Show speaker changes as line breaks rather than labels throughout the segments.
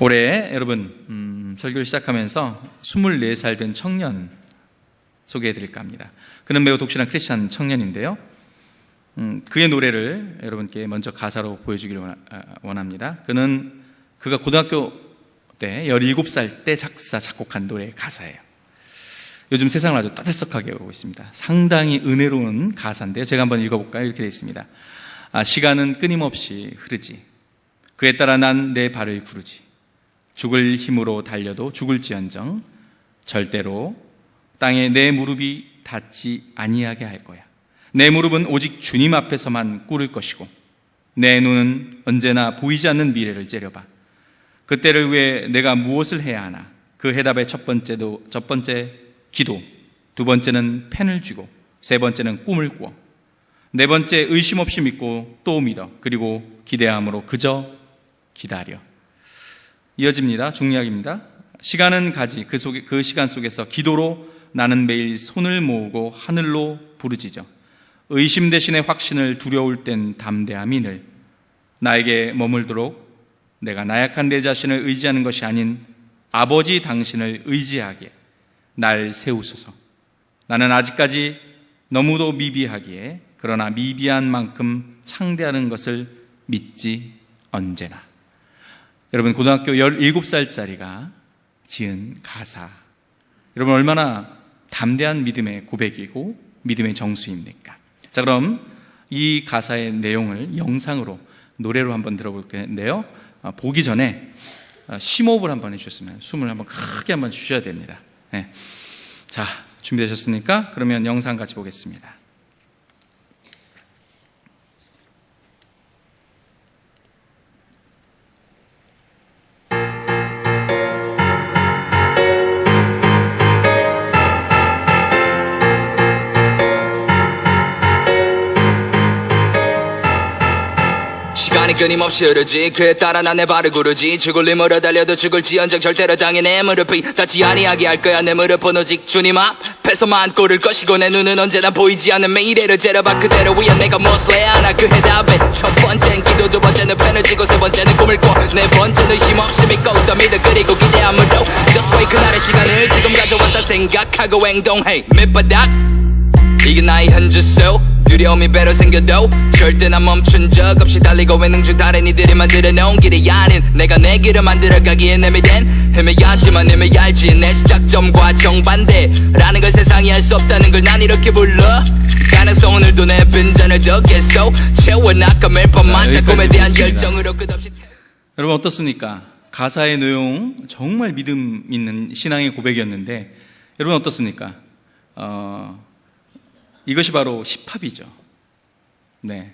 올해 여러분 설교를 시작하면서 24살 된 청년 소개해 드릴까 합니다. 그는 매우 독실한 크리스찬 청년인데요, 그의 노래를 여러분께 먼저 가사로 보여주기를 원합니다. 그가 고등학교 때 17살 때 작곡한 노래의 가사예요. 요즘 세상을 아주 따뜻하게 오고 있습니다. 상당히 은혜로운 가사인데요, 제가 한번 읽어볼까요? 이렇게 되어 있습니다. 시간은 끊임없이 흐르지, 그에 따라 난 내 발을 구르지, 죽을 힘으로 달려도 죽을지언정 절대로 땅에 내 무릎이 닿지 아니하게 할 거야. 내 무릎은 오직 주님 앞에서만 꿇을 것이고 내 눈은 언제나 보이지 않는 미래를 째려봐. 그때를 위해 내가 무엇을 해야 하나? 그 해답의 첫 번째 기도, 두 번째는 펜을 쥐고, 세 번째는 꿈을 꾸어, 네 번째 의심 없이 믿고 또 믿어, 그리고 기대함으로 그저 기다려. 이어집니다. 중리학입니다. 시간은 가지, 그 시간 속에서 기도로 나는 매일 손을 모으고 하늘로 부르짖어. 의심 대신에 확신을, 두려울 땐 담대함이 늘 나에게 머물도록 내가 나약한 내 자신을 의지하는 것이 아닌 아버지 당신을 의지하게 날 세우소서. 나는 아직까지 너무도 미비하기에 그러나 미비한 만큼 창대하는 것을 믿지 언제나. 여러분, 고등학교 17살짜리가 지은 가사, 여러분 얼마나 담대한 믿음의 고백이고 믿음의 정수입니까? 자, 그럼 이 가사의 내용을 영상으로, 노래로 한번 들어볼 텐데요, 보기 전에 심호흡을 한번 해주셨으면, 숨을 한번 크게 한번 쉬셔야 됩니다. 네. 자, 준비되셨습니까? 그러면 영상 같이 보겠습니다.
시간이 끊임없이 흐르지, 그에 따라 난 내 발을 구르지, 죽을 힘으로 달려도 죽을지언정 절대로 땅에 내 무릎이 닿지 아니하게 할 거야. 내 무릎은 오직 주님 앞에서만 꿇을 것이고 내 눈은 언제나 보이지 않는 미래를 째려봐. 그대로 위해 내가 무엇을 해야 하나? 그 해답에 첫 번째는 기도, 두 번째는 펜을 쥐고, 세 번째는 꿈을 꿔, 네 번째는 의심 없이 믿고 또 믿어, 그리고 기대함으로 Just wait, 그날의 시간을 지금 가져왔다 생각하고 행동해. 밑바닥 이게 나의 현주소, 두려움이 배로 생겨도 절대 난 멈춘 적 없이 달리고 있는 중 다른 이들이 만들어 놓은 길이 아닌 내가 내 길을 만들어가기에 내미 된 헤매야지만 이미 알지. 내 시작점과 정반대라는 걸 세상이 알 수 없다는 걸 난 이렇게 불러. 가능성 오늘도 내 빈잔을 더 계속 채워나가 매일 밤마다 꿈에 대한 열정으로 끝없이.
여러분 어떻습니까? 가사의 내용 정말 믿음 있는 신앙의 고백이었는데 여러분 어떻습니까? 이것이 바로 힙합이죠. 네.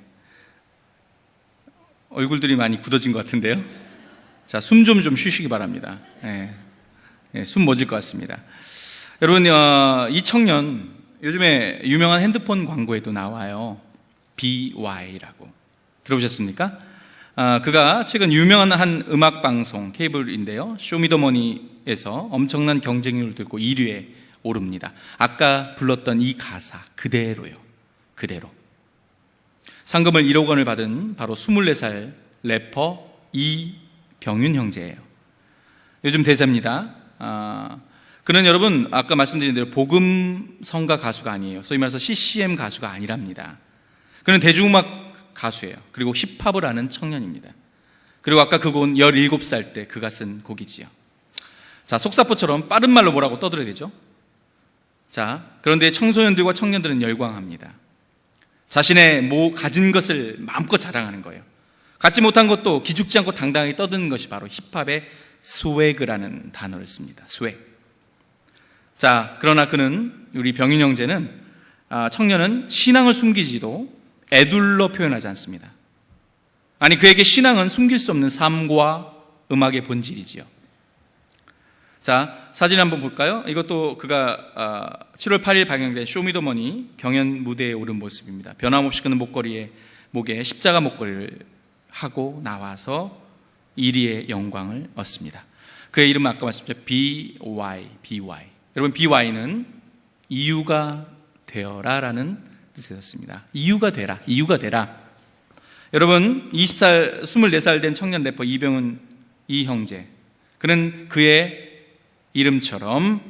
얼굴들이 많이 굳어진 것 같은데요. 자, 숨 좀 쉬시기 바랍니다. 네. 네, 숨 멎을 것 같습니다. 여러분, 이 청년, 요즘에 유명한 핸드폰 광고에도 나와요. BY라고. 들어보셨습니까? 그가 최근 유명한 한 음악방송, 케이블인데요, 쇼미더머니에서 엄청난 경쟁률을 들고 1위에 오릅니다. 아까 불렀던 이 가사 그대로요. 그대로. 상금을 1억 원을 받은 바로 24살 래퍼 이병윤 형제예요. 요즘 대세입니다. 그는 여러분 아까 말씀드린 대로 복음 성가 가수가 아니에요. 소위 말해서 CCM 가수가 아니랍니다. 그는 대중음악 가수예요. 그리고 힙합을 하는 청년입니다. 그리고 아까 그 곡은 17살 때 그가 쓴 곡이지요. 자, 속사포처럼 빠른 말로 뭐라고 떠들어야 되죠? 자, 그런데 청소년들과 청년들은 열광합니다. 자신의 가진 것을 마음껏 자랑하는 거예요. 갖지 못한 것도 기죽지 않고 당당하게 떠드는 것이 바로 힙합의 스웨그라는 단어를 씁니다. 스웨그. 자, 그러나 우리 병인 형제는, 청년은 신앙을 숨기지도 애둘러 표현하지 않습니다. 아니, 그에게 신앙은 숨길 수 없는 삶과 음악의 본질이지요. 자, 사진 한번 볼까요? 이것도 그가 7월 8일 방영된 쇼미더머니 경연 무대에 오른 모습입니다. 변함없이 그는 목에 십자가 목걸이를 하고 나와서 1위의 영광을 얻습니다. 그의 이름은 아까 말씀드렸죠. BY. 여러분, BY는 이유가 되어라라는 뜻이었습니다. 이유가 되라. 여러분, 24살 된 청년 래퍼 이병은 이 형제, 그는 그의 이름처럼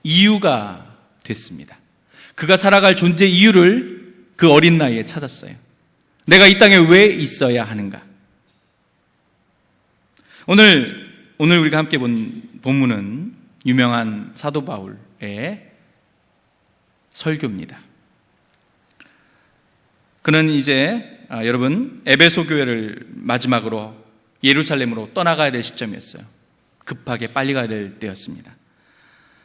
이유가 됐습니다. 그가 살아갈 존재 이유를 그 어린 나이에 찾았어요. 내가 이 땅에 왜 있어야 하는가? 오늘 우리가 함께 본 본문은 유명한 사도 바울의 설교입니다. 그는 이제 여러분 에베소 교회를 마지막으로 예루살렘으로 떠나가야 될 시점이었어요. 급하게 빨리 가야 될 때였습니다.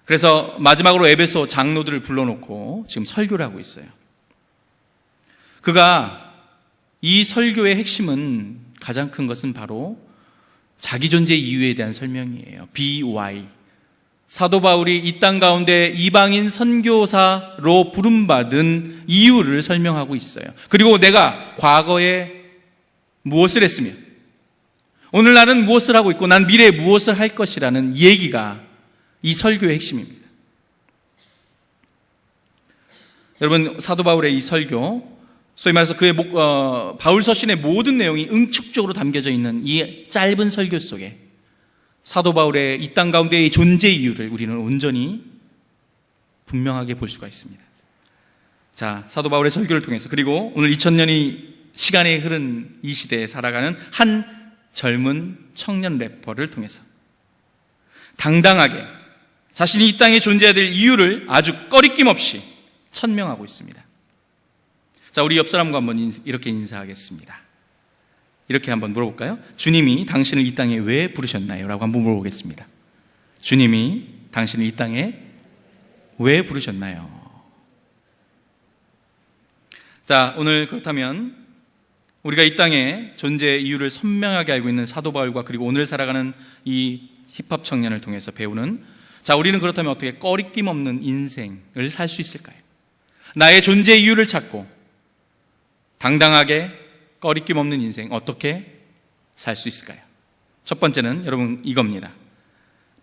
그래서 마지막으로 에베소 장로들을 불러놓고 지금 설교를 하고 있어요. 그가 이 설교의 핵심은 가장 큰 것은 바로 자기 존재 이유에 대한 설명이에요. BY. 사도 바울이 이 땅 가운데 이방인 선교사로 부름받은 이유를 설명하고 있어요. 그리고 내가 과거에 무엇을 했으며 오늘날은 무엇을 하고 있고 난 미래에 무엇을 할 것이라는 얘기가 이 설교의 핵심입니다. 여러분, 사도 바울의 이 설교, 소위 말해서 그의 바울 서신의 모든 내용이 응축적으로 담겨져 있는 이 짧은 설교 속에 사도 바울의 이 땅 가운데의 존재 이유를 우리는 온전히 분명하게 볼 수가 있습니다. 자, 사도 바울의 설교를 통해서, 그리고 오늘 2000년이 시간이 흐른 이 시대에 살아가는 한 젊은 청년 래퍼를 통해서 당당하게 자신이 이 땅에 존재해야 될 이유를 아주 꺼리낌 없이 천명하고 있습니다. 자, 우리 옆 사람과 한번 이렇게 인사하겠습니다. 이렇게 한번 물어볼까요? 주님이 당신을 이 땅에 왜 부르셨나요? 라고 한번 물어보겠습니다. 주님이 당신을 이 땅에 왜 부르셨나요? 자, 오늘 그렇다면 우리가 이 땅에 존재 이유를 선명하게 알고 있는 사도 바울과 그리고 오늘 살아가는 이 힙합 청년을 통해서 배우는, 자, 우리는 그렇다면 어떻게 꺼리낌 없는 인생을 살 수 있을까요? 나의 존재 이유를 찾고 당당하게 꺼리낌 없는 인생 어떻게 살 수 있을까요? 첫 번째는 여러분 이겁니다.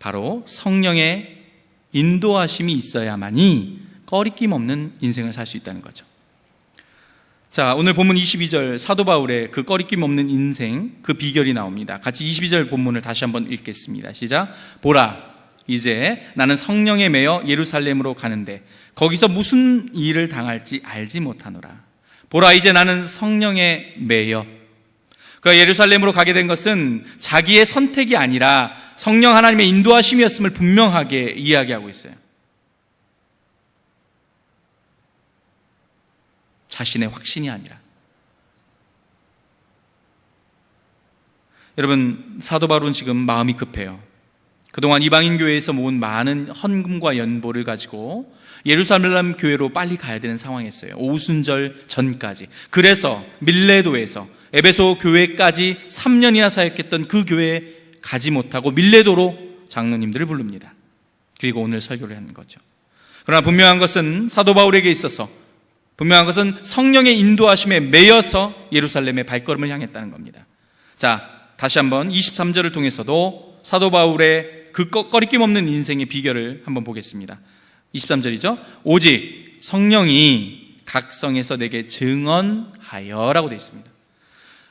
바로 성령의 인도하심이 있어야만이 꺼리낌 없는 인생을 살 수 있다는 거죠. 자, 오늘 본문 22절 사도 바울의 그 꺼리낌 없는 인생, 그 비결이 나옵니다. 같이 22절 본문을 다시 한번 읽겠습니다. 시작. 보라, 이제 나는 성령에 매여 예루살렘으로 가는데 거기서 무슨 일을 당할지 알지 못하노라. 보라, 이제 나는 성령에 매여. 그 예루살렘으로 가게 된 것은 자기의 선택이 아니라 성령 하나님의 인도하심이었음을 분명하게 이야기하고 있어요. 자신의 확신이 아니라. 여러분, 사도 바울은 지금 마음이 급해요. 그동안 이방인 교회에서 모은 많은 헌금과 연보를 가지고 예루살렘 교회로 빨리 가야 되는 상황이었어요. 오순절 전까지. 그래서 밀레도에서 에베소 교회까지 3년이나 사역했던 그 교회에 가지 못하고 밀레도로 장로님들을 부릅니다. 그리고 오늘 설교를 하는 거죠. 그러나 분명한 것은 사도 바울에게 있어서 분명한 것은 성령의 인도하심에 매여서 예루살렘의 발걸음을 향했다는 겁니다. 자, 다시 한번 23절을 통해서도 사도 바울의 그 꺼리낌 없는 인생의 비결을 한번 보겠습니다. 23절이죠. 오직 성령이 각 성에서 내게 증언하여 라고 되어 있습니다.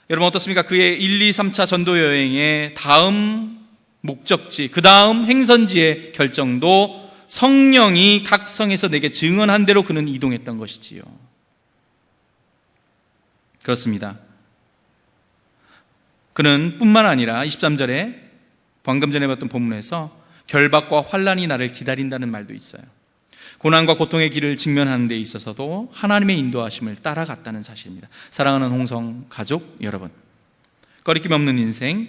여러분 어떻습니까? 그의 1, 2, 3차 전도 여행의 다음 목적지, 그 다음 행선지의 결정도 성령이 각 성에서 내게 증언한 대로 그는 이동했던 것이지요. 그렇습니다. 그는 뿐만 아니라 23절에 방금 전에 봤던 본문에서 결박과 환난이 나를 기다린다는 말도 있어요. 고난과 고통의 길을 직면하는 데 있어서도 하나님의 인도하심을 따라갔다는 사실입니다. 사랑하는 홍성 가족 여러분, 꺼리낌 없는 인생,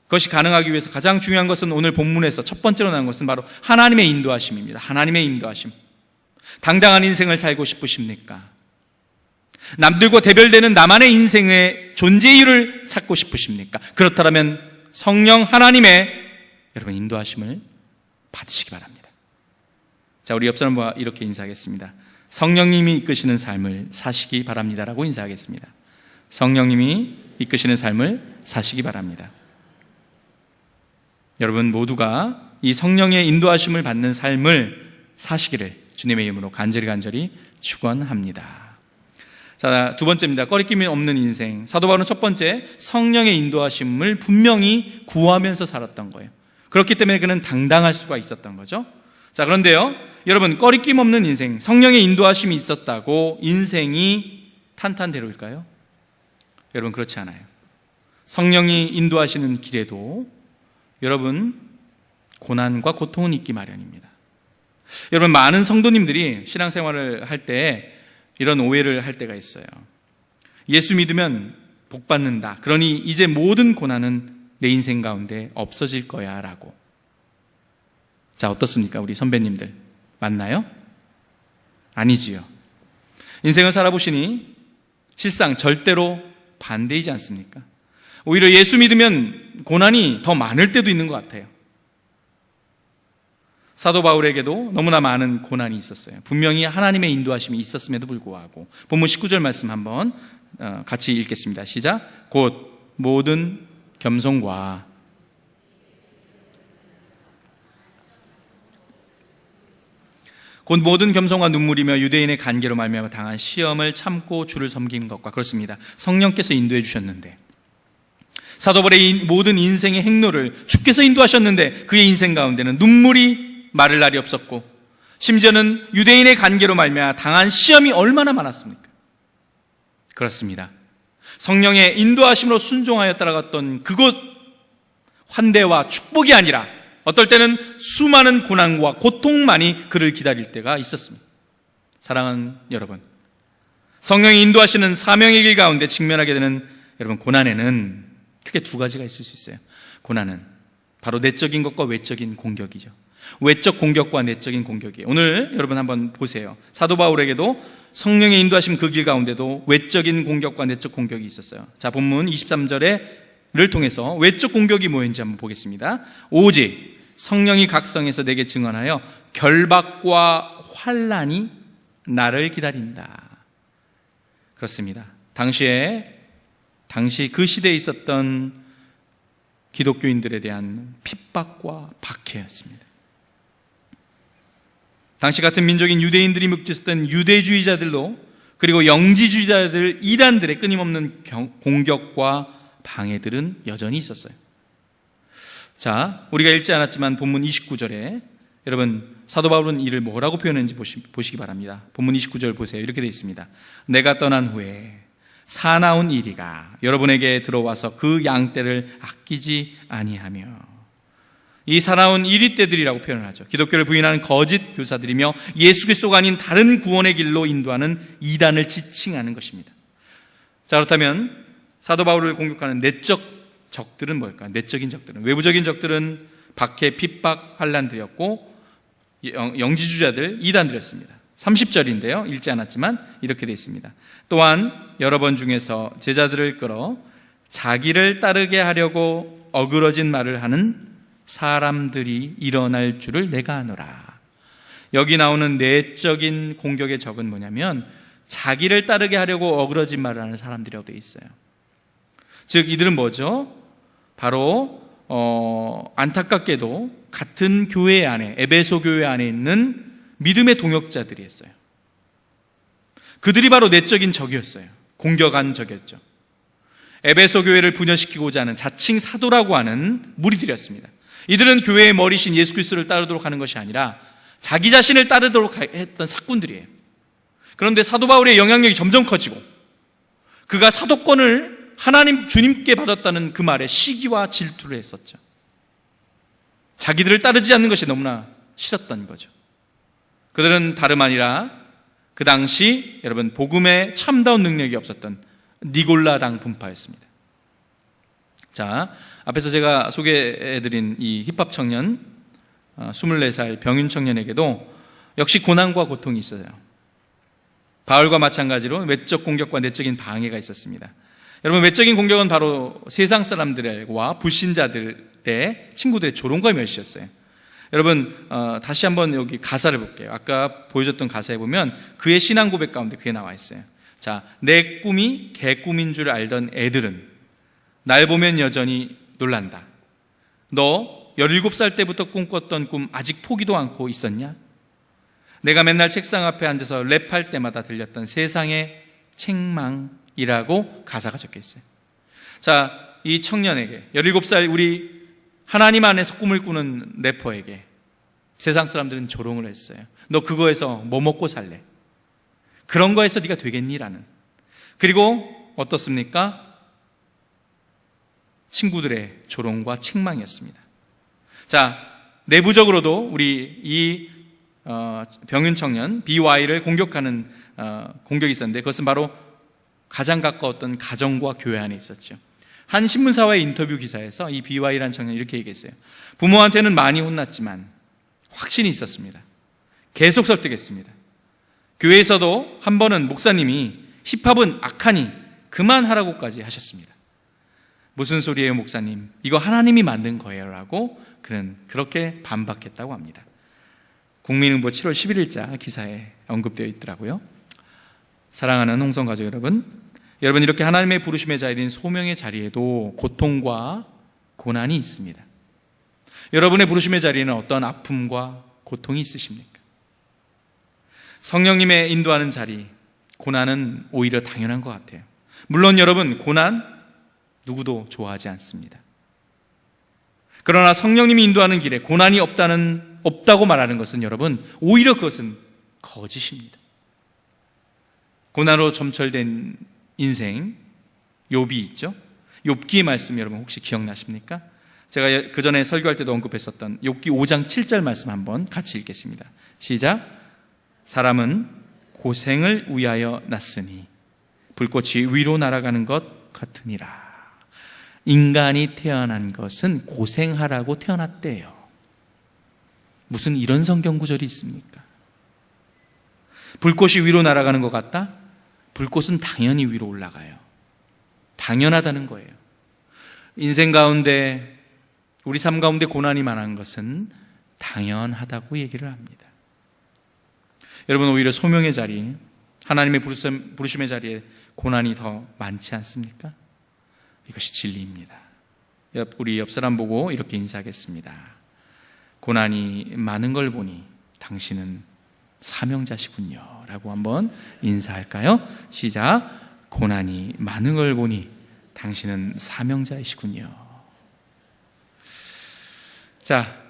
그것이 가능하기 위해서 가장 중요한 것은 오늘 본문에서 첫 번째로 나온 것은 바로 하나님의 인도하심입니다. 하나님의 인도하심. 당당한 인생을 살고 싶으십니까? 남들과 대별되는 나만의 인생의 존재 이유를 찾고 싶으십니까? 그렇다면 성령 하나님의 여러분 인도하심을 받으시기 바랍니다. 자, 우리 옆 사람과 이렇게 인사하겠습니다. 성령님이 이끄시는 삶을 사시기 바랍니다라고 인사하겠습니다. 성령님이 이끄시는 삶을 사시기 바랍니다. 여러분 모두가 이 성령의 인도하심을 받는 삶을 사시기를 주님의 이름으로 간절히 축원합니다. 자, 두 번째입니다. 꺼리낌이 없는 인생. 사도 바울은 첫 번째 성령의 인도하심을 분명히 구하면서 살았던 거예요. 그렇기 때문에 그는 당당할 수가 있었던 거죠. 자, 그런데요, 여러분, 꺼리낌 없는 인생, 성령의 인도하심이 있었다고 인생이 탄탄대로일까요? 여러분, 그렇지 않아요. 성령이 인도하시는 길에도 여러분, 고난과 고통은 있기 마련입니다. 여러분, 많은 성도님들이 신앙생활을 할 때 이런 오해를 할 때가 있어요. 예수 믿으면 복 받는다. 그러니 이제 모든 고난은 내 인생 가운데 없어질 거야 라고. 자, 어떻습니까? 우리 선배님들 맞나요? 아니지요. 인생을 살아보시니 실상 절대로 반대이지 않습니까? 오히려 예수 믿으면 고난이 더 많을 때도 있는 것 같아요. 사도 바울에게도 너무나 많은 고난이 있었어요. 분명히 하나님의 인도하심이 있었음에도 불구하고. 본문 19절 말씀 한번 같이 읽겠습니다. 시작. 곧 모든 겸손과 눈물이며 유대인의 간계로 말미암아 당한 시험을 참고 주를 섬긴 것과, 그렇습니다. 성령께서 인도해 주셨는데, 사도 바울의 모든 인생의 행로를 주께서 인도하셨는데 그의 인생 가운데는 눈물이 마를 날이 없었고, 심지어는 유대인의 간계로 말미암아 당한 시험이 얼마나 많았습니까? 그렇습니다. 성령의 인도하심으로 순종하여 따라갔던 그곳 환대와 축복이 아니라 어떨 때는 수많은 고난과 고통만이 그를 기다릴 때가 있었습니다. 사랑하는 여러분, 성령이 인도하시는 사명의 길 가운데 직면하게 되는 여러분, 고난에는 크게 두 가지가 있을 수 있어요. 고난은 바로 내적인 것과 외적인 공격이죠. 외적 공격과 내적인 공격이에요. 오늘 여러분 한번 보세요. 사도 바울에게도 성령의 인도하심 그 길 가운데도 외적인 공격과 내적 공격이 있었어요. 자, 본문 23절을 통해서 외적 공격이 뭐였는지 한번 보겠습니다. 오직 성령이 각성해서 내게 증언하여 결박과 환난이 나를 기다린다. 그렇습니다. 당시 그 시대에 있었던 기독교인들에 대한 핍박과 박해였습니다. 당시 같은 민족인 유대인들이 묵혔던 유대주의자들도, 그리고 영지주의자들, 이단들의 끊임없는 공격과 방해들은 여전히 있었어요. 자, 우리가 읽지 않았지만 본문 29절에 여러분, 사도 바울은 이를 뭐라고 표현했는지 보시기 바랍니다. 본문 29절 보세요. 이렇게 되어 있습니다. 내가 떠난 후에 사나운 이리가 여러분에게 들어와서 그 양떼를 아끼지 아니하며. 이 사나운 이리떼들이라고 표현을 하죠. 기독교를 부인하는 거짓 교사들이며 예수 그리스도가 아닌 다른 구원의 길로 인도하는 이단을 지칭하는 것입니다. 자, 그렇다면 사도 바울을 공격하는 내적 적들은 뭘까요? 내적인 적들은, 외부적인 적들은 박해, 핍박, 환난들이었고, 영지주자들, 이단들이었습니다. 30절인데요 읽지 않았지만 이렇게 되어 있습니다. 또한 여러 번 중에서 제자들을 끌어 자기를 따르게 하려고 어그러진 말을 하는 사람들이 일어날 줄을 내가 아노라. 여기 나오는 내적인 공격의 적은 뭐냐면 자기를 따르게 하려고 어그러진 말을 하는 사람들이라고 되어 있어요. 즉 이들은 뭐죠? 바로 안타깝게도 같은 교회 안에, 에베소 교회 안에 있는 믿음의 동역자들이었어요. 그들이 바로 내적인 적이었어요. 공격한 적이었죠. 에베소 교회를 분열시키고자 하는 자칭 사도라고 하는 무리들이었습니다. 이들은 교회의 머리신 예수 그리스도를 따르도록 하는 것이 아니라 자기 자신을 따르도록 했던 사꾼들이에요. 그런데 사도 바울의 영향력이 점점 커지고 그가 사도권을 하나님 주님께 받았다는 그 말에 시기와 질투를 했었죠. 자기들을 따르지 않는 것이 너무나 싫었던 거죠. 그들은 다름 아니라 그 당시 여러분 복음에 참다운 능력이 없었던 니골라당 분파였습니다. 자, 앞에서 제가 소개해드린 이 힙합 청년 24살 병윤 청년에게도 역시 고난과 고통이 있어요. 바울과 마찬가지로 외적 공격과 내적인 방해가 있었습니다. 여러분, 외적인 공격은 바로 세상 사람들과 불신자들의 친구들의 조롱과 멸시였어요. 여러분, 다시 한번 여기 가사를 볼게요. 아까 보여줬던 가사에 보면 그의 신앙 고백 가운데 그게 나와 있어요. 자, 내 꿈이 개꿈인 줄 알던 애들은 날 보면 여전히 놀란다. 너 17살 때부터 꿈꿨던 꿈 아직 포기도 않고 있었냐? 내가 맨날 책상 앞에 앉아서 랩할 때마다 들렸던 세상의 책망이라고 가사가 적혀 있어요. 자, 이 청년에게 17살 우리 하나님 안에서 꿈을 꾸는 래퍼에게 세상 사람들은 조롱을 했어요. 너 그거에서 뭐 먹고 살래? 그런 거에서 네가 되겠니라는. 그리고 어떻습니까? 친구들의 조롱과 책망이었습니다. 자, 내부적으로도 우리 이 병윤 청년 BY를 공격하는 공격이 있었는데, 그것은 바로 가장 가까웠던 가정과 교회 안에 있었죠. 한 신문사와의 인터뷰 기사에서 이 BY라는 청년이 이렇게 얘기했어요. 부모한테는 많이 혼났지만 확신이 있었습니다. 계속 설득했습니다. 교회에서도 한 번은 목사님이 힙합은 악하니 그만하라고까지 하셨습니다. 무슨 소리예요, 목사님? 이거 하나님이 만든 거예요 라고 그는 그렇게 반박했다고 합니다. 국민응보 7월 11일자 기사에 언급되어 있더라고요. 사랑하는 홍성가족 여러분, 이렇게 하나님의 부르심의 자리인 소명의 자리에도 고통과 고난이 있습니다. 여러분의 부르심의 자리에는 어떤 아픔과 고통이 있으십니까? 성령님의 인도하는 자리, 고난은 오히려 당연한 것 같아요. 물론 여러분, 고난 누구도 좋아하지 않습니다. 그러나 성령님이 인도하는 길에 고난이 없다고 말하는 것은 여러분, 오히려 그것은 거짓입니다. 고난으로 점철된 인생, 욥이 있죠. 욥기의 말씀 여러분 혹시 기억나십니까? 제가 그 전에 설교할 때도 언급했었던 욥기 5장 7절 말씀 한번 같이 읽겠습니다. 시작. 사람은 고생을 위하여 났으니 불꽃이 위로 날아가는 것 같으니라. 인간이 태어난 것은 고생하라고 태어났대요. 무슨 이런 성경 구절이 있습니까? 불꽃이 위로 날아가는 것 같다? 불꽃은 당연히 위로 올라가요. 당연하다는 거예요. 인생 가운데, 우리 삶 가운데 고난이 많은 것은 당연하다고 얘기를 합니다. 여러분, 오히려 소명의 자리, 하나님의 부르심의 자리에 고난이 더 많지 않습니까? 이것이 진리입니다. 우리 옆 사람 보고 이렇게 인사하겠습니다. 고난이 많은 걸 보니 당신은 사명자시군요 라고 한번 인사할까요? 시작. 고난이 많은 걸 보니 당신은 사명자이시군요. 자,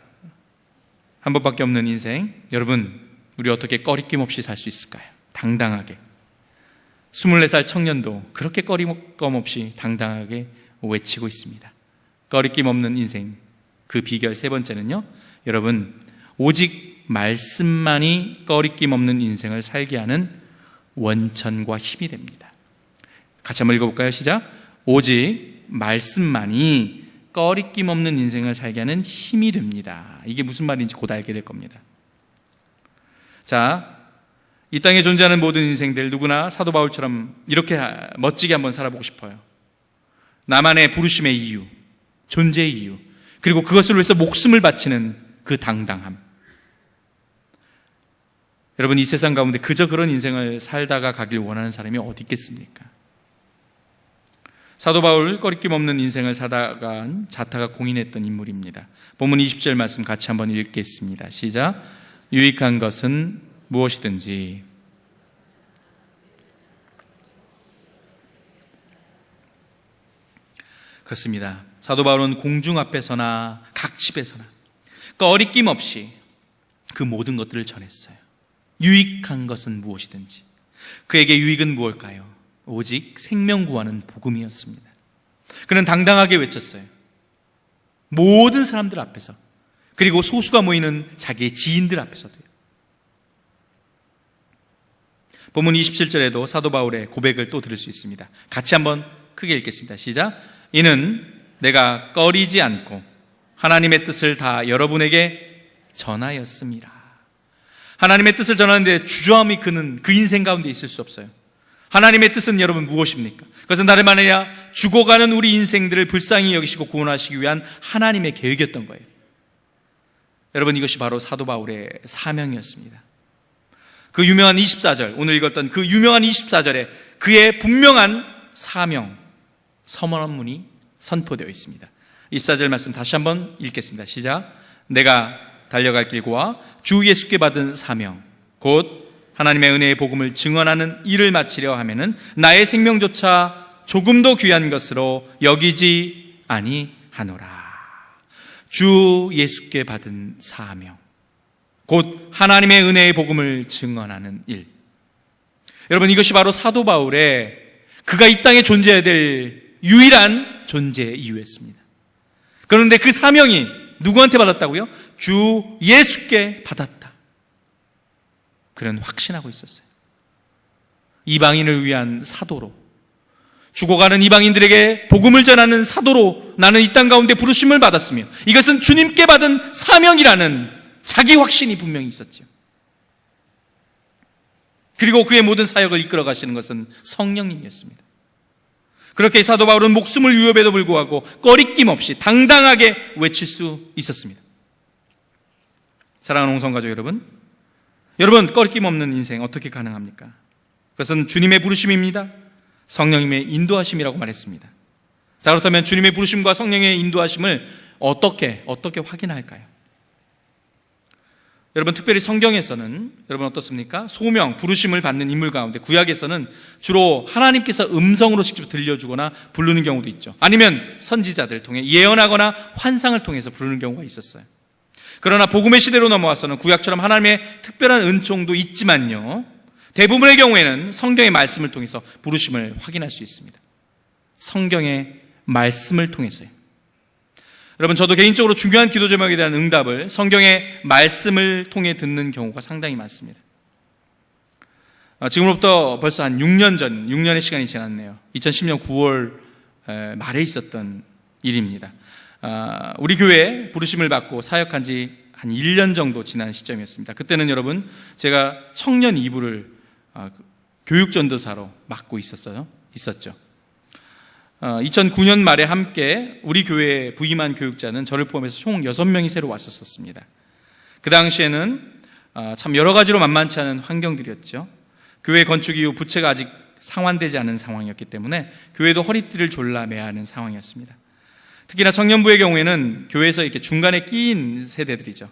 한 번밖에 없는 인생, 여러분, 우리 어떻게 꺼리낌 없이 살 수 있을까요? 당당하게. 24살 청년도 그렇게 꺼리낌 없이 당당하게 외치고 있습니다. 꺼리낌 없는 인생, 그 비결 세 번째는요, 여러분, 오직 말씀만이 꺼리낌 없는 인생을 살게 하는 원천과 힘이 됩니다. 같이 한번 읽어볼까요? 시작. 오직 말씀만이 꺼리낌 없는 인생을 살게 하는 힘이 됩니다. 이게 무슨 말인지 곧 알게 될 겁니다. 자, 이 땅에 존재하는 모든 인생들 누구나 사도 바울처럼 이렇게 멋지게 한번 살아보고 싶어요. 나만의 부르심의 이유, 존재의 이유, 그리고 그것을 위해서 목숨을 바치는 그 당당함. 여러분, 이 세상 가운데 그저 그런 인생을 살다가 가길 원하는 사람이 어디 있겠습니까? 사도 바울 꺼리낌 없는 인생을 살다가 자타가 공인했던 인물입니다. 본문 20절 말씀 같이 한번 읽겠습니다. 시작. 유익한 것은 무엇이든지 그렇습니다. 사도 바울은 공중 앞에서나 각 집에서나 꺼리낌 없이 그 모든 것들을 전했어요. 유익한 것은 무엇이든지. 그에게 유익은 무엇일까요? 오직 생명 구하는 복음이었습니다. 그는 당당하게 외쳤어요. 모든 사람들 앞에서, 그리고 소수가 모이는 자기의 지인들 앞에서도요. 본문 27절에도 사도 바울의 고백을 또 들을 수 있습니다. 같이 한번 크게 읽겠습니다. 시작. 이는 내가 꺼리지 않고 하나님의 뜻을 다 여러분에게 전하였습니다. 하나님의 뜻을 전하는데 주저함이 그는 그 인생 가운데 있을 수 없어요. 하나님의 뜻은 여러분 무엇입니까? 그것은 다름 아니라 죽어가는 우리 인생들을 불쌍히 여기시고 구원하시기 위한 하나님의 계획이었던 거예요. 여러분, 이것이 바로 사도 바울의 사명이었습니다. 그 유명한 24절, 오늘 읽었던 그 유명한 24절에 그의 분명한 사명, 서문문이 선포되어 있습니다. 24절 말씀 다시 한번 읽겠습니다. 시작. 내가 달려갈 길과 주 예수께 받은 사명, 곧 하나님의 은혜의 복음을 증언하는 일을 마치려 하면은 나의 생명조차 조금도 귀한 것으로 여기지 아니하노라. 주 예수께 받은 사명, 곧 하나님의 은혜의 복음을 증언하는 일. 여러분, 이것이 바로 사도 바울의 그가 이 땅에 존재해야 될 유일한 존재 이유였습니다. 그런데 그 사명이 누구한테 받았다고요? 주 예수께 받았다. 그는 확신하고 있었어요. 이방인을 위한 사도로, 죽어가는 이방인들에게 복음을 전하는 사도로 나는 이 땅 가운데 부르심을 받았으며 이것은 주님께 받은 사명이라는 자기 확신이 분명히 있었죠. 그리고 그의 모든 사역을 이끌어 가시는 것은 성령님이었습니다. 그렇게 사도 바울은 목숨을 위협에도 불구하고 꺼리낌 없이 당당하게 외칠 수 있었습니다. 사랑하는 홍성가족 여러분, 꺼리낌 없는 인생 어떻게 가능합니까? 그것은 주님의 부르심입니다. 성령님의 인도하심이라고 말했습니다. 자, 그렇다면 주님의 부르심과 성령의 인도하심을 어떻게 확인할까요? 여러분, 특별히 성경에서는 여러분 어떻습니까? 소명, 부르심을 받는 인물 가운데 구약에서는 주로 하나님께서 음성으로 직접 들려주거나 부르는 경우도 있죠. 아니면 선지자들 통해 예언하거나 환상을 통해서 부르는 경우가 있었어요. 그러나 복음의 시대로 넘어와서는 구약처럼 하나님의 특별한 은총도 있지만요, 대부분의 경우에는 성경의 말씀을 통해서 부르심을 확인할 수 있습니다. 성경의 말씀을 통해서요. 여러분, 저도 개인적으로 중요한 기도 제목에 대한 응답을 성경의 말씀을 통해 듣는 경우가 상당히 많습니다. 지금으로부터 벌써 한 6년의 시간이 지났네요. 2010년 9월 말에 있었던 일입니다. 우리 교회에 부르심을 받고 사역한 지 한 1년 정도 지난 시점이었습니다. 그때는 여러분, 제가 청년 2부를 교육전도사로 맡고 있었죠. 2009년 말에 함께 우리 교회에 부임한 교육자는 저를 포함해서 총 6명이 새로 왔었습니다. 그 당시에는 참 여러 가지로 만만치 않은 환경들이었죠. 교회 건축 이후 부채가 아직 상환되지 않은 상황이었기 때문에 교회도 허리띠를 졸라매야 하는 상황이었습니다. 특히나 청년부의 경우에는 교회에서 이렇게 중간에 끼인 세대들이죠.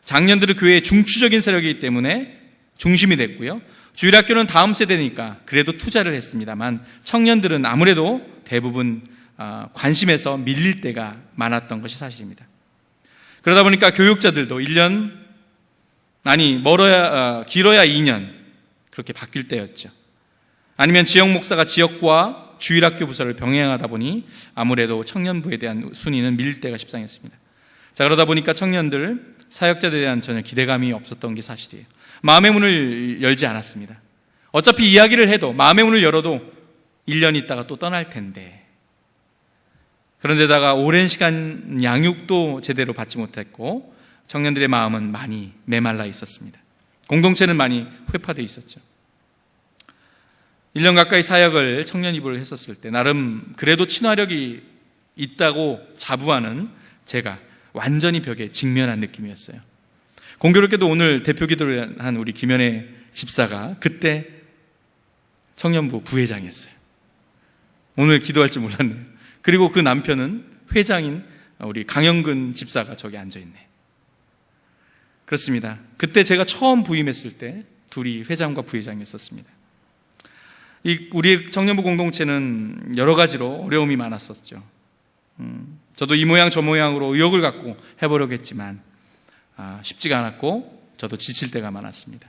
장년들은 교회의 중추적인 세력이기 때문에 중심이 됐고요. 주일학교는 다음 세대니까 그래도 투자를 했습니다만 청년들은 아무래도 대부분 관심에서 밀릴 때가 많았던 것이 사실입니다. 그러다 보니까 교육자들도 1년, 길어야 2년 그렇게 바뀔 때였죠. 아니면 지역 목사가 지역과 주일학교 부서를 병행하다 보니 아무래도 청년부에 대한 순위는 밀릴 때가 십상이었습니다. 자, 그러다 보니까 청년들, 사역자들에 대한 전혀 기대감이 없었던 게 사실이에요. 마음의 문을 열지 않았습니다. 어차피 이야기를 해도 마음의 문을 열어도 1년 있다가 또 떠날 텐데, 그런데다가 오랜 시간 양육도 제대로 받지 못했고 청년들의 마음은 많이 메말라 있었습니다. 공동체는 많이 회파되어 있었죠. 1년 가까이 사역을 청년 이부를 했었을 때 나름 그래도 친화력이 있다고 자부하는 제가 완전히 벽에 직면한 느낌이었어요. 공교롭게도 오늘 대표 기도를 한 우리 김현애 집사가 그때 청년부 부회장이었어요. 오늘 기도할 줄 몰랐네요. 그리고 그 남편은 회장인 우리 강영근 집사가 저기 앉아있네. 그렇습니다. 그때 제가 처음 부임했을 때 둘이 회장과 부회장이었습니다. 우리 청년부 공동체는 여러 가지로 어려움이 많았었죠. 저도 이 모양 저 모양으로 의욕을 갖고 해보려고 했지만 쉽지가 않았고 저도 지칠 때가 많았습니다.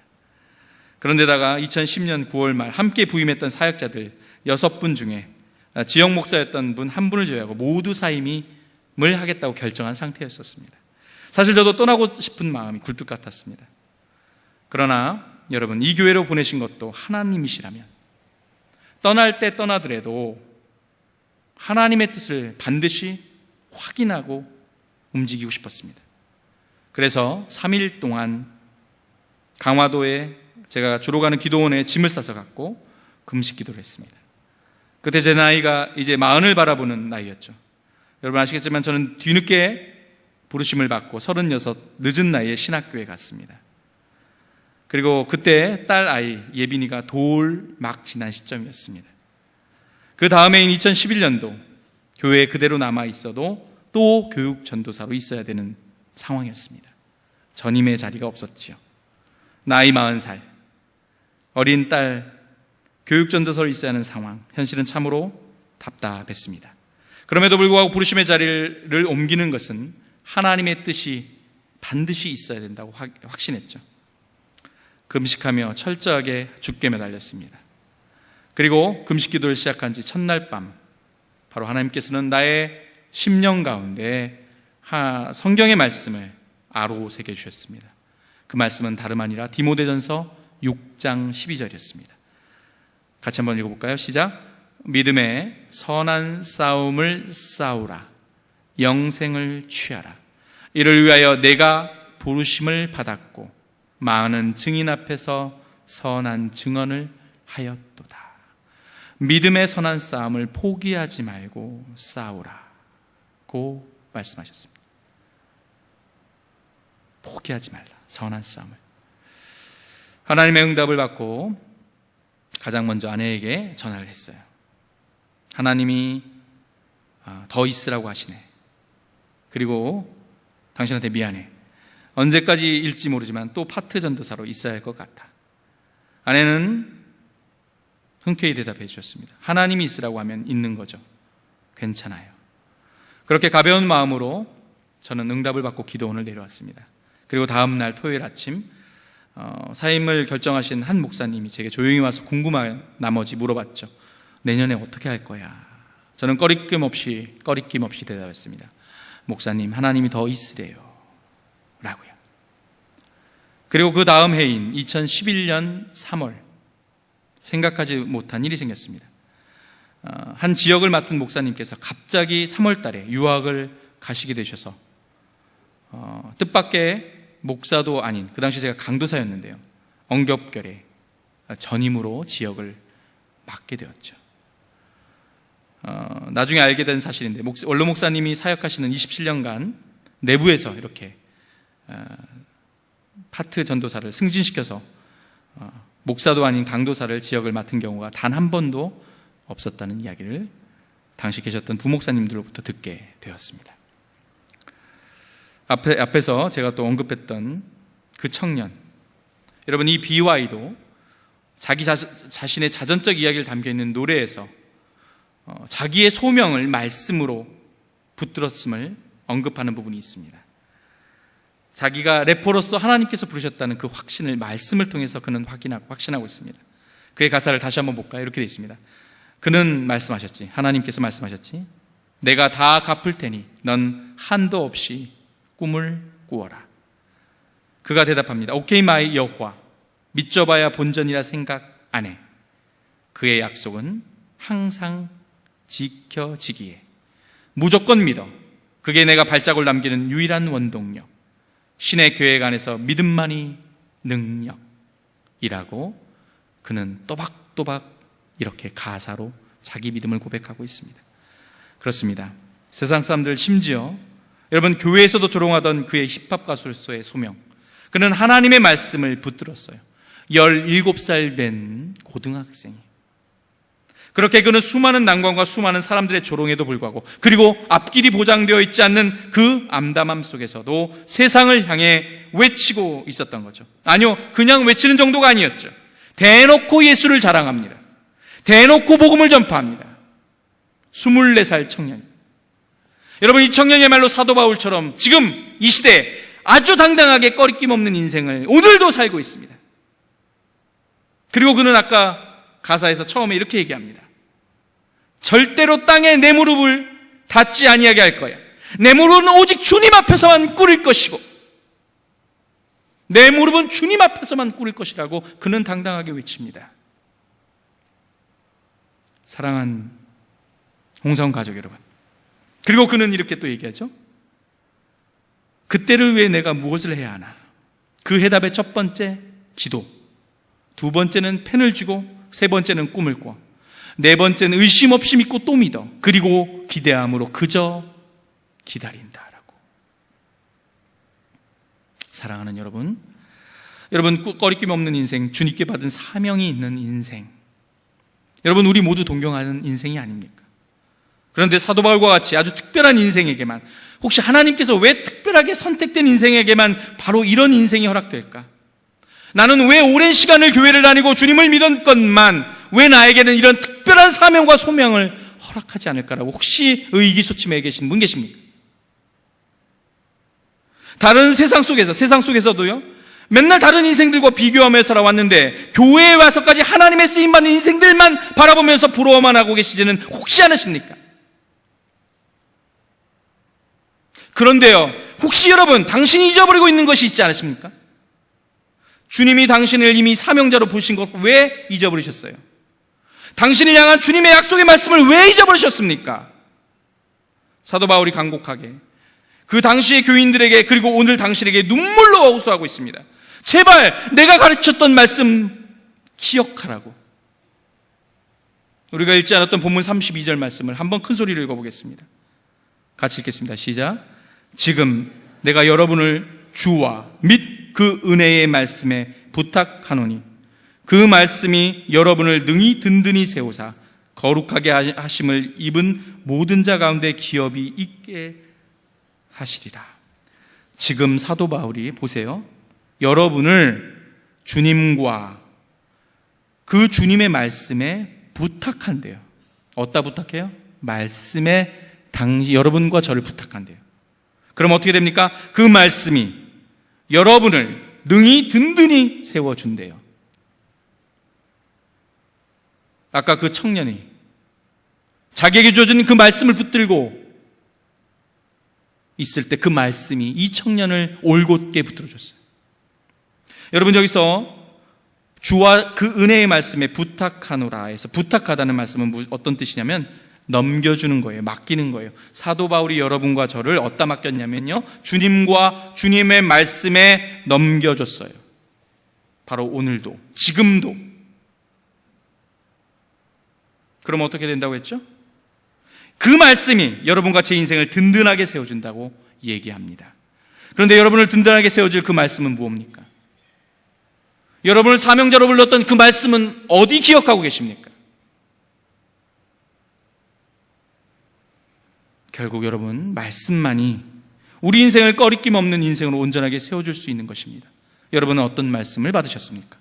그런데다가 2010년 9월 말 함께 부임했던 사역자들 6분 중에 지역 목사였던 분 한 분을 제외하고 모두 사임을 하겠다고 결정한 상태였었습니다. 사실 저도 떠나고 싶은 마음이 굴뚝 같았습니다. 그러나 여러분, 이 교회로 보내신 것도 하나님이시라면 떠날 때 떠나더라도 하나님의 뜻을 반드시 확인하고 움직이고 싶었습니다. 그래서 3일 동안 강화도에 제가 주로 가는 기도원에 짐을 싸서 갔고 금식 기도를 했습니다. 그때 제 나이가 이제 40을 바라보는 나이였죠. 여러분 아시겠지만 저는 뒤늦게 부르심을 받고 36 늦은 나이에 신학교에 갔습니다. 그리고 그때 딸 아이 예빈이가 돌 막 지난 시점이었습니다. 그 다음해인 2011년도 교회에 그대로 남아 있어도 또 교육 전도사로 있어야 되는 상황이었습니다. 전임의 자리가 없었지요. 나이 40살 어린 딸 교육 전도사로 있어야 하는 상황, 현실은 참으로 답답했습니다. 그럼에도 불구하고 부르심의 자리를 옮기는 것은 하나님의 뜻이 반드시 있어야 된다고 확신했죠. 금식하며 철저하게 주께 매달렸습니다. 그리고 금식 기도를 시작한 지 첫날 밤, 바로 하나님께서는 나의 심령 가운데 성경의 말씀을 아로 새겨주셨습니다. 그 말씀은 다름 아니라 디모데전서 6장 12절이었습니다. 같이 한번 읽어볼까요? 시작. 믿음의 선한 싸움을 싸우라. 영생을 취하라. 이를 위하여 내가 부르심을 받았고 많은 증인 앞에서 선한 증언을 하였도다. 믿음의 선한 싸움을 포기하지 말고 싸우라고 말씀하셨습니다. 포기하지 말라. 선한 싸움을. 하나님의 응답을 받고 가장 먼저 아내에게 전화를 했어요. 하나님이 더 있으라고 하시네. 그리고 당신한테 미안해. 언제까지 일지 모르지만 또 파트 전도사로 있어야 할 것 같아. 아내는 흔쾌히 대답해 주셨습니다. 하나님이 있으라고 하면 있는 거죠. 괜찮아요. 그렇게 가벼운 마음으로 저는 응답을 받고 기도원을 내려왔습니다. 그리고 다음 날 토요일 아침 사임을 결정하신 한 목사님이 제게 조용히 와서 궁금한 나머지 물어봤죠. 내년에 어떻게 할 거야? 저는 꺼리낌 없이 대답했습니다. 목사님, 하나님이 더 있으래요 라고요. 그리고 그 다음 해인 2011년 3월 생각하지 못한 일이 생겼습니다. 한 지역을 맡은 목사님께서 갑자기 3월 달에 유학을 가시게 되셔서 뜻밖의 목사도 아닌, 그 당시 제가 강도사였는데요, 엉겹결에 전임으로 지역을 맡게 되었죠. 나중에 알게 된 사실인데 원로 목사님이 사역하시는 27년간 내부에서 이렇게 파트 전도사를 승진시켜서 목사도 아닌 강도사를 지역을 맡은 경우가 단 한 번도 없었다는 이야기를 당시 계셨던 부목사님들로부터 듣게 되었습니다. 앞에서 제가 또 언급했던 그 청년, 여러분, 이 BY도 자기 자신의 자전적 이야기를 담겨있는 노래에서 자기의 소명을 말씀으로 붙들었음을 언급하는 부분이 있습니다. 자기가 래퍼로서 하나님께서 부르셨다는 그 확신을 말씀을 통해서 그는 확신하고 있습니다. 그의 가사를 다시 한번 볼까요? 이렇게 되어 있습니다. 그는 말씀하셨지, 하나님께서 말씀하셨지, 내가 다 갚을 테니 넌 한도 없이 꿈을 꾸어라. 그가 대답합니다. 오케이 마이 여호와, 믿져봐야 본전이라 생각 안 해. 그의 약속은 항상 지켜지기에 무조건 믿어. 그게 내가 발자국을 남기는 유일한 원동력. 신의 계획 안에서 믿음만이 능력이라고 그는 또박또박 이렇게 가사로 자기 믿음을 고백하고 있습니다. 그렇습니다. 세상 사람들, 심지어 여러분 교회에서도 조롱하던 그의 힙합 가수로서의 소명, 그는 하나님의 말씀을 붙들었어요. 17살 된 고등학생이. 그렇게 그는 수많은 난관과 수많은 사람들의 조롱에도 불구하고, 그리고 앞길이 보장되어 있지 않는 그 암담함 속에서도 세상을 향해 외치고 있었던 거죠. 아니요, 그냥 외치는 정도가 아니었죠. 대놓고 예수를 자랑합니다. 대놓고 복음을 전파합니다. 24살 청년. 여러분, 이 청년이야말로 사도 바울처럼 지금 이 시대에 아주 당당하게 꺼리낌 없는 인생을 오늘도 살고 있습니다. 그리고 그는 아까 가사에서 처음에 이렇게 얘기합니다. 절대로 땅에 내 무릎을 닿지 아니하게 할 거야. 내 무릎은 오직 주님 앞에서만 꿇을 것이고, 내 무릎은 주님 앞에서만 꿇을 것이라고 그는 당당하게 외칩니다. 사랑한 홍성 가족 여러분, 그리고 그는 이렇게 또 얘기하죠. 그때를 위해 내가 무엇을 해야 하나? 그 해답의 첫 번째, 기도. 두 번째는 펜을 쥐고, 세 번째는 꿈을 꿔. 네 번째는 의심 없이 믿고 또 믿어. 그리고 기대함으로 그저 기다린다라고. 사랑하는 여러분, 꺼리낌 없는 인생, 주님께 받은 사명이 있는 인생, 여러분 우리 모두 동경하는 인생이 아닙니까? 그런데 사도 바울과 같이 아주 특별한 인생에게만, 혹시 하나님께서 왜 특별하게 선택된 인생에게만 바로 이런 인생이 허락될까? 나는 왜 오랜 시간을 교회를 다니고 주님을 믿었건만 왜 나에게는 이런 특별한 사명과 소명을 허락하지 않을까라고 혹시 의기소침해 계신 분 계십니까? 다른 세상 속에서도요, 맨날 다른 인생들과 비교하며 살아왔는데 교회에 와서까지 하나님의 쓰임받는 인생들만 바라보면서 부러워만 하고 계시지는 혹시 않으십니까? 그런데요, 혹시 여러분 당신이 잊어버리고 있는 것이 있지 않으십니까? 주님이 당신을 이미 사명자로 부르신 것 왜 잊어버리셨어요? 당신을 향한 주님의 약속의 말씀을 왜 잊어버리셨습니까? 사도 바울이 간곡하게 그 당시의 교인들에게, 그리고 오늘 당신에게 눈물로 호소하고 있습니다. 제발 내가 가르쳤던 말씀 기억하라고. 우리가 읽지 않았던 본문 32절 말씀을 한번 큰 소리로 읽어보겠습니다. 같이 읽겠습니다. 시작. 지금 내가 여러분을 주와 및 그 은혜의 말씀에 부탁하노니 그 말씀이 여러분을 능히 든든히 세우사 거룩하게 하심을 입은 모든 자 가운데 기업이 있게 하시리라. 지금 사도 바울이 보세요, 여러분을 주님과 그 주님의 말씀에 부탁한대요. 어디다 부탁해요? 말씀에 여러분과 저를 부탁한대요. 그럼 어떻게 됩니까? 그 말씀이 여러분을 능히 든든히 세워준대요. 아까 그 청년이 자기에게 주어진 그 말씀을 붙들고 있을 때 그 말씀이 이 청년을 올곧게 붙들어줬어요. 여러분, 여기서 주와 그 은혜의 말씀에 부탁하노라 해서 부탁하다는 말씀은 어떤 뜻이냐면 넘겨주는 거예요. 맡기는 거예요. 사도 바울이 여러분과 저를 어디다 맡겼냐면요, 주님과 주님의 말씀에 넘겨줬어요. 바로 오늘도, 지금도. 그럼 어떻게 된다고 했죠? 그 말씀이 여러분과 제 인생을 든든하게 세워준다고 얘기합니다. 그런데 여러분을 든든하게 세워줄 그 말씀은 무엇입니까? 여러분을 사명자로 불렀던 그 말씀은 어디 기억하고 계십니까? 결국 여러분, 말씀만이 우리 인생을 꺼리낌 없는 인생으로 온전하게 세워줄 수 있는 것입니다. 여러분은 어떤 말씀을 받으셨습니까?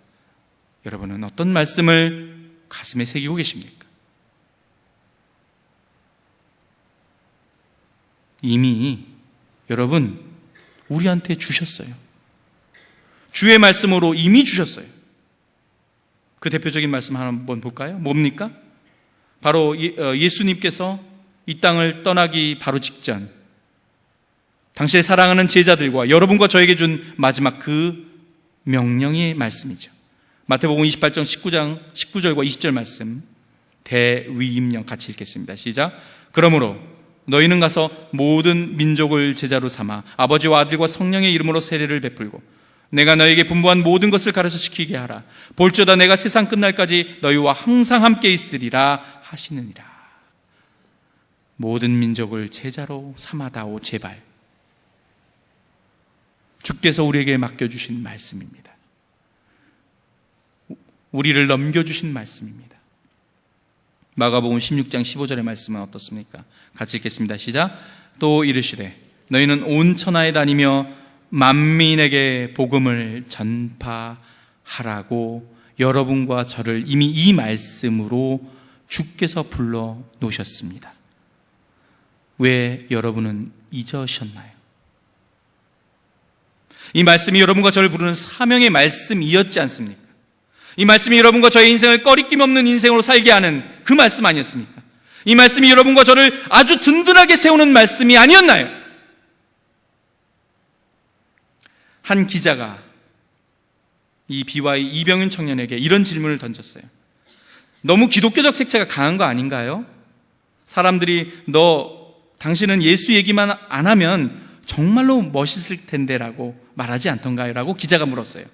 여러분은 어떤 말씀을 가슴에 새기고 계십니까? 이미 여러분 우리한테 주셨어요. 주의 말씀으로 이미 주셨어요. 그 대표적인 말씀 한번 볼까요? 뭡니까? 바로 예수님께서 이 땅을 떠나기 바로 직전 당신의 사랑하는 제자들과 여러분과 저에게 준 마지막 그 명령의 말씀이죠. 마태복음 28장 19절과 20절 말씀, 대위임령 같이 읽겠습니다. 시작. 그러므로 너희는 가서 모든 민족을 제자로 삼아 아버지와 아들과 성령의 이름으로 세례를 베풀고 내가 너에게 분부한 모든 것을 가르쳐 지키게 하라. 볼지어다 내가 세상 끝날까지 너희와 항상 함께 있으리라 하시느니라. 모든 민족을 제자로 삼아다오. 제발. 주께서 우리에게 맡겨주신 말씀입니다. 우리를 넘겨주신 말씀입니다. 마가복음 16장 15절의 말씀은 어떻습니까? 같이 읽겠습니다. 시작. 또 이르시되 너희는 온 천하에 다니며 만민에게 복음을 전파하라고 여러분과 저를 이미 이 말씀으로 주께서 불러 놓으셨습니다. 왜 여러분은 잊으셨나요? 이 말씀이 여러분과 저를 부르는 사명의 말씀이었지 않습니까? 이 말씀이 여러분과 저의 인생을 꺼리낌 없는 인생으로 살게 하는 그 말씀 아니었습니까? 이 말씀이 여러분과 저를 아주 든든하게 세우는 말씀이 아니었나요? 한 기자가 이 BY 이병윤 청년에게 이런 질문을 던졌어요. 너무 기독교적 색채가 강한 거 아닌가요? 사람들이 당신은 예수 얘기만 안 하면 정말로 멋있을 텐데 라고 말하지 않던가요? 라고 기자가 물었어요.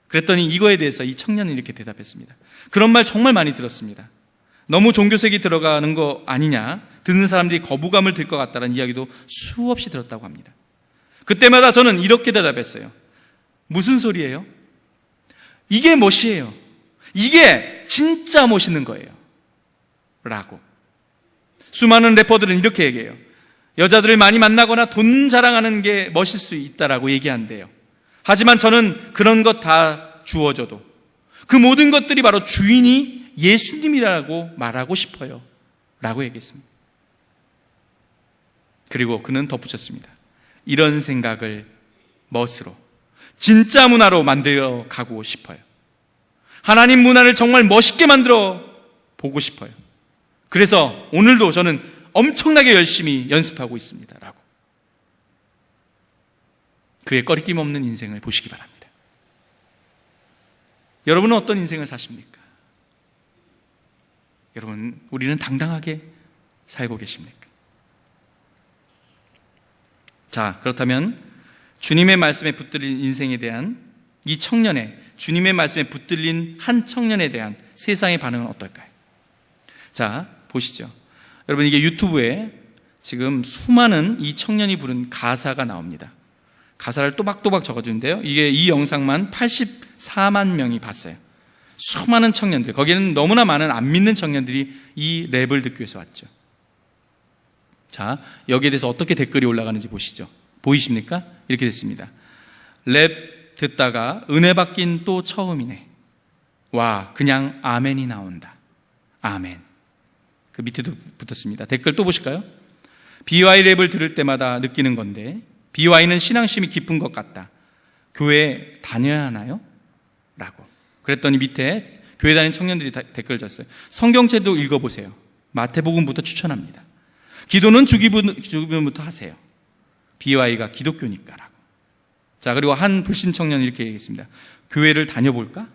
그랬더니 이거에 대해서 이 청년은 이렇게 대답했습니다. 그런 말 정말 많이 들었습니다. 너무 종교색이 들어가는 거 아니냐, 듣는 사람들이 거부감을 들 것 같다는 이야기도 수없이 들었다고 합니다. 그때마다 저는 이렇게 대답했어요. 무슨 소리예요? 이게 멋이에요. 이게 진짜 멋있는 거예요. 라고. 수많은 래퍼들은 이렇게 얘기해요. 여자들을 많이 만나거나 돈 자랑하는 게 멋일 수 있다라고 얘기한대요. 하지만 저는 그런 것 다 주어져도 그 모든 것들이 바로 주인이 예수님이라고 말하고 싶어요 라고 얘기했습니다. 그리고 그는 덧붙였습니다. 이런 생각을 멋으로, 진짜 문화로 만들어 가고 싶어요. 하나님 문화를 정말 멋있게 만들어 보고 싶어요. 그래서 오늘도 저는 엄청나게 열심히 연습하고 있습니다. 라고. 그의 꺼리낌 없는 인생을 보시기 바랍니다. 여러분은 어떤 인생을 사십니까? 여러분, 우리는 당당하게 살고 계십니까? 자, 그렇다면 주님의 말씀에 붙들린 인생에 대한 이 청년의, 주님의 말씀에 붙들린 한 청년에 대한 세상의 반응은 어떨까요? 자, 보시죠. 여러분, 이게 유튜브에 지금 수많은 이 청년이 부른 가사가 나옵니다. 가사를 또박또박 적어주는데요. 이게 이 영상만 84만 명이 봤어요. 수많은 청년들, 거기에는 너무나 많은 안 믿는 청년들이 이 랩을 듣기 위해서 왔죠. 자, 여기에 대해서 어떻게 댓글이 올라가는지 보시죠. 보이십니까? 이렇게 됐습니다. 랩 듣다가 은혜 받긴 또 처음이네. 와, 그냥 아멘이 나온다. 아멘. 그 밑에도 붙었습니다. 댓글 또 보실까요? BY 랩을 들을 때마다 느끼는 건데, BY는 신앙심이 깊은 것 같다. 교회 다녀야 하나요? 라고. 그랬더니 밑에 교회 다니는 청년들이 댓글을 줬어요. 성경책도 읽어보세요. 마태복음부터 추천합니다. 기도는 주기부터 하세요. BY가 기독교니까. 라고. 자, 그리고 한 불신 청년이 이렇게 얘기했습니다. 교회를 다녀볼까?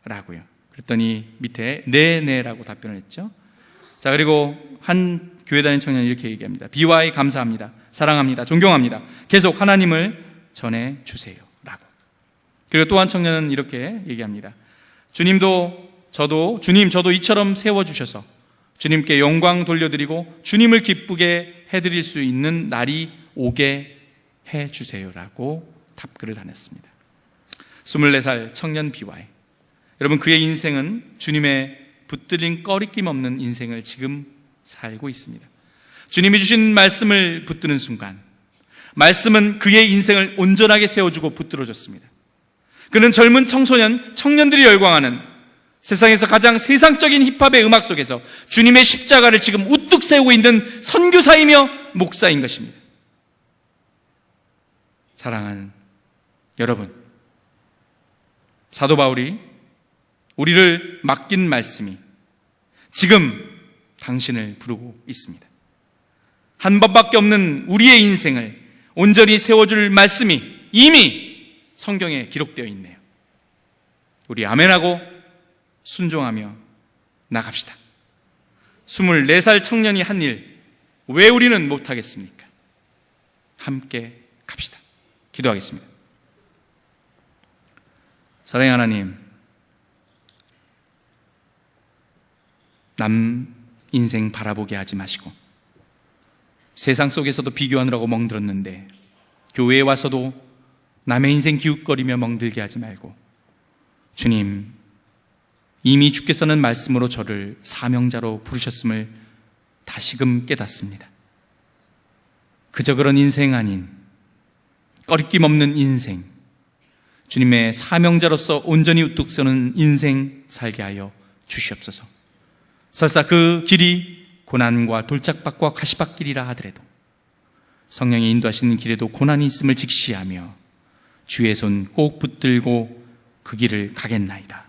라고요. 그랬더니 밑에 네네라고 답변을 했죠. 자, 그리고 한 교회 다니는 청년이 이렇게 얘기합니다. BY 감사합니다. 사랑합니다. 존경합니다. 계속 하나님을 전해주세요. 라고. 그리고 또 한 청년은 이렇게 얘기합니다. 주님, 저도 이처럼 세워주셔서 주님께 영광 돌려드리고 주님을 기쁘게 해드릴 수 있는 날이 오게 해주세요. 라고 답글을 다녔습니다. 24살 청년 BY. 여러분, 그의 인생은 주님의 붙들린 꺼리낌 없는 인생을 지금 살고 있습니다. 주님이 주신 말씀을 붙드는 순간, 말씀은 그의 인생을 온전하게 세워주고 붙들어줬습니다. 그는 젊은 청년들이 열광하는 세상에서 가장 세상적인 힙합의 음악 속에서 주님의 십자가를 지금 우뚝 세우고 있는 선교사이며 목사인 것입니다. 사랑하는 여러분, 사도 바울이 우리를 맡긴 말씀이 지금 당신을 부르고 있습니다. 한 번밖에 없는 우리의 인생을 온전히 세워줄 말씀이 이미 성경에 기록되어 있네요. 우리 아멘하고 순종하며 나갑시다. 24살 청년이 한 일, 왜 우리는 못하겠습니까? 함께 갑시다. 기도하겠습니다. 사랑의 하나님, 남 인생 바라보게 하지 마시고 세상 속에서도 비교하느라고 멍들었는데 교회에 와서도 남의 인생 기웃거리며 멍들게 하지 말고, 주님, 이미 주께서는 말씀으로 저를 사명자로 부르셨음을 다시금 깨닫습니다. 그저 그런 인생 아닌 꺼리낌 없는 인생, 주님의 사명자로서 온전히 우뚝 서는 인생 살게 하여 주시옵소서. 설사 그 길이 고난과 돌짝밭과 가시밭길이라 하더라도 성령의 인도하시는 길에도 고난이 있음을 직시하며 주의 손 꼭 붙들고 그 길을 가겠나이다.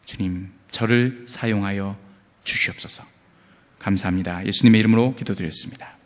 주님, 저를 사용하여 주시옵소서. 감사합니다. 예수님의 이름으로 기도드렸습니다.